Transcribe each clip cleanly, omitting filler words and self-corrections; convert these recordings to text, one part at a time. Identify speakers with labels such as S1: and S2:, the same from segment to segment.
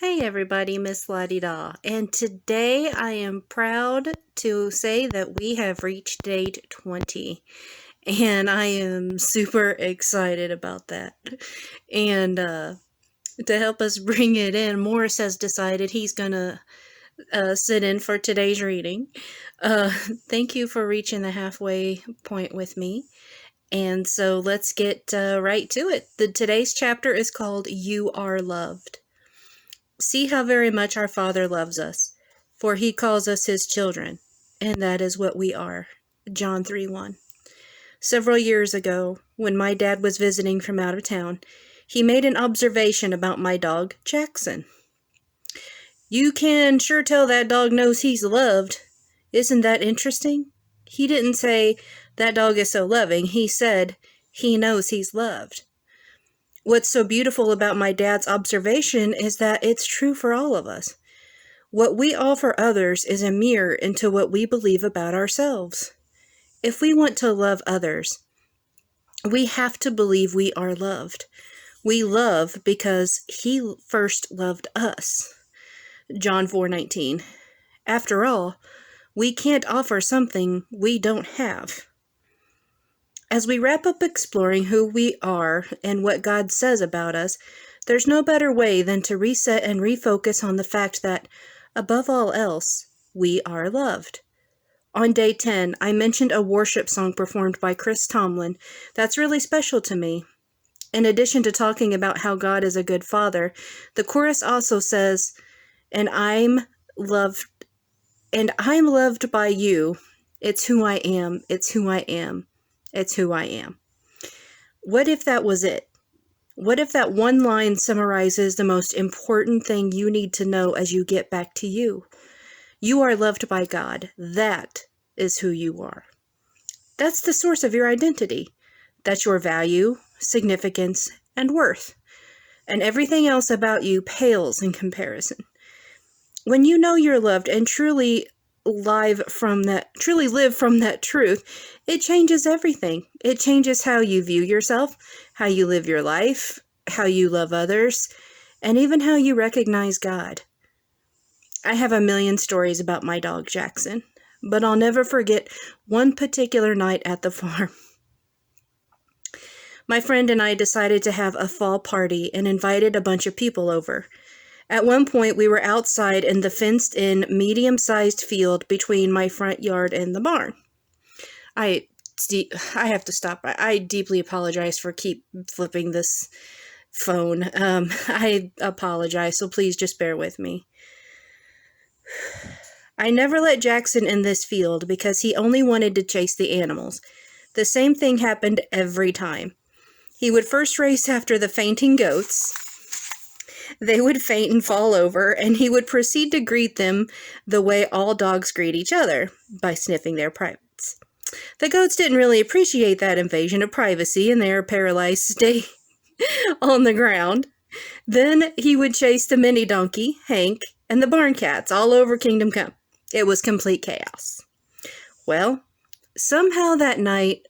S1: Hey everybody, Miss La-di-da, and today I am proud to say that we have reached date 20, and I am super excited about that. And to help us bring it in, Morris has decided he's gonna sit in for today's reading. Uh, Thank you for reaching the halfway point with me. And so let's get right to it. Today's chapter is called You Are Loved. See how very much our Father loves us, for he calls us his children, and that is what we are. John 3:1. Several years ago, when my dad was visiting from out of town, he made an observation about my dog, Jackson. You can sure tell that dog knows he's loved. Isn't that interesting? He didn't say, that dog is so loving. He said, he knows he's loved. What's so beautiful about my dad's observation is that it's true for all of us. What we offer others is a mirror into what we believe about ourselves. If we want to love others, we have to believe we are loved. We love because he first loved us. John 4:19. After all, we can't offer something we don't have. As we wrap up exploring who we are and what God says about us, there's no better way than to reset and refocus on the fact that, above all else, we are loved. On day 10, I mentioned a worship song performed by Chris Tomlin that's really special to me. In addition to talking about how God is a good father, the chorus also says, and I'm loved by you. It's who I am. It's who I am. It's who I am. What if that was it? What if that one line summarizes the most important thing you need to know as you get back to you? You are loved by God. That is who you are. That's the source of your identity. That's your value, significance, and worth. And everything else about you pales in comparison. When you know you're loved and truly live from that truth, it changes everything. It changes how you view yourself, how you live your life, how you love others, and even how you recognize God. I have a million stories about my dog Jackson, but I'll never forget one particular night at the farm. My friend and I decided to have a fall party and invited a bunch of people over. At one point, we were outside in the fenced-in, medium-sized field between my front yard and the barn. I have to stop. I deeply apologize for keep flipping this phone. I apologize, so please just bear with me. I never let Jackson in this field because he only wanted to chase the animals. The same thing happened every time. He would first race after the fainting goats. They would faint and fall over, and he would proceed to greet them the way all dogs greet each other, by sniffing their privates. The goats didn't really appreciate that invasion of privacy in their paralyzed state on the ground. Then he would chase the mini donkey, Hank, and the barn cats all over Kingdom Come. It was complete chaos. Well, somehow that night,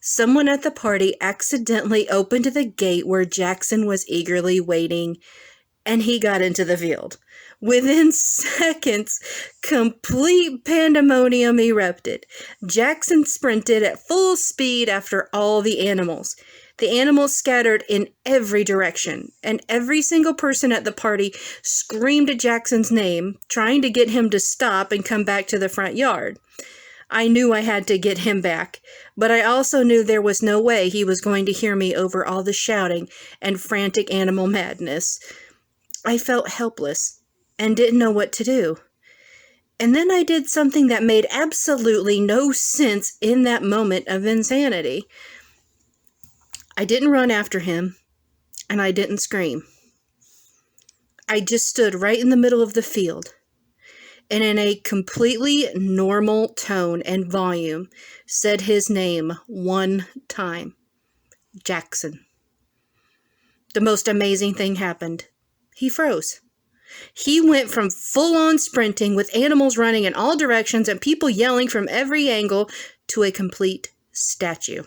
S1: someone at the party accidentally opened the gate where Jackson was eagerly waiting, and he got into the field. Within seconds, complete pandemonium erupted. Jackson sprinted at full speed after all the animals. The animals scattered in every direction, and every single person at the party screamed Jackson's name, trying to get him to stop and come back to the front yard. I knew I had to get him back, but I also knew there was no way he was going to hear me over all the shouting and frantic animal madness. I felt helpless and didn't know what to do. And then I did something that made absolutely no sense in that moment of insanity. I didn't run after him, and I didn't scream. I just stood right in the middle of the field, and in a completely normal tone and volume, said his name one time. Jackson. The most amazing thing happened. He froze. He went from full-on sprinting with animals running in all directions and people yelling from every angle to a complete statue.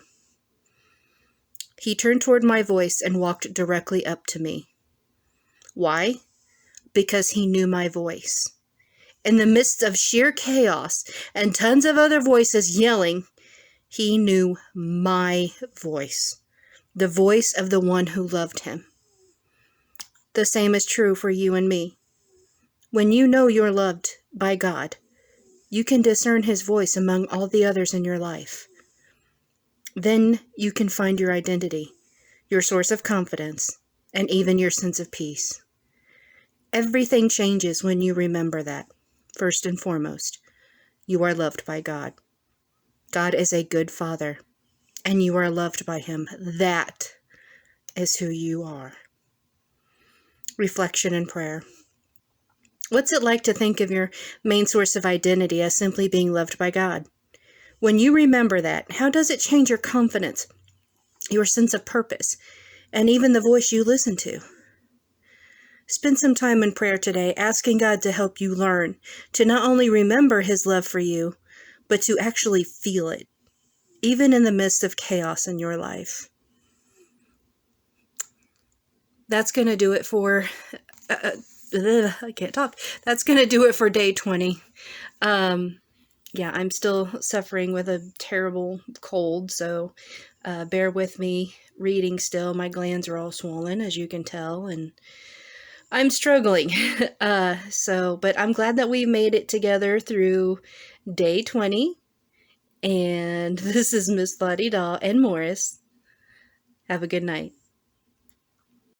S1: He turned toward my voice and walked directly up to me. Why? because he knew my voice. In the midst of sheer chaos and tons of other voices yelling, he knew my voice, the voice of the one who loved him. The same is true for you and me. When you know you're loved by God, you can discern his voice among all the others in your life. Then you can find your identity, your source of confidence, and even your sense of peace. Everything changes when you remember that. First and foremost, you are loved by God. God is a good Father, and you are loved by him. That is who you are. Reflection and prayer. What's it like to think of your main source of identity as simply being loved by God? When you remember that, how does it change your confidence, your sense of purpose, and even the voice you listen to? Spend some time in prayer today, asking God to help you learn to not only remember his love for you, but to actually feel it, even in the midst of chaos in your life. That's going to do it for, I can't talk. That's going to do it for day 20. Yeah, I'm still suffering with a terrible cold, so bear with me reading still. My glands are all swollen, as you can tell, and I'm struggling. But I'm glad that we made it together through day 20. And this is Miss Lottie Daw and Morris. Have a good night.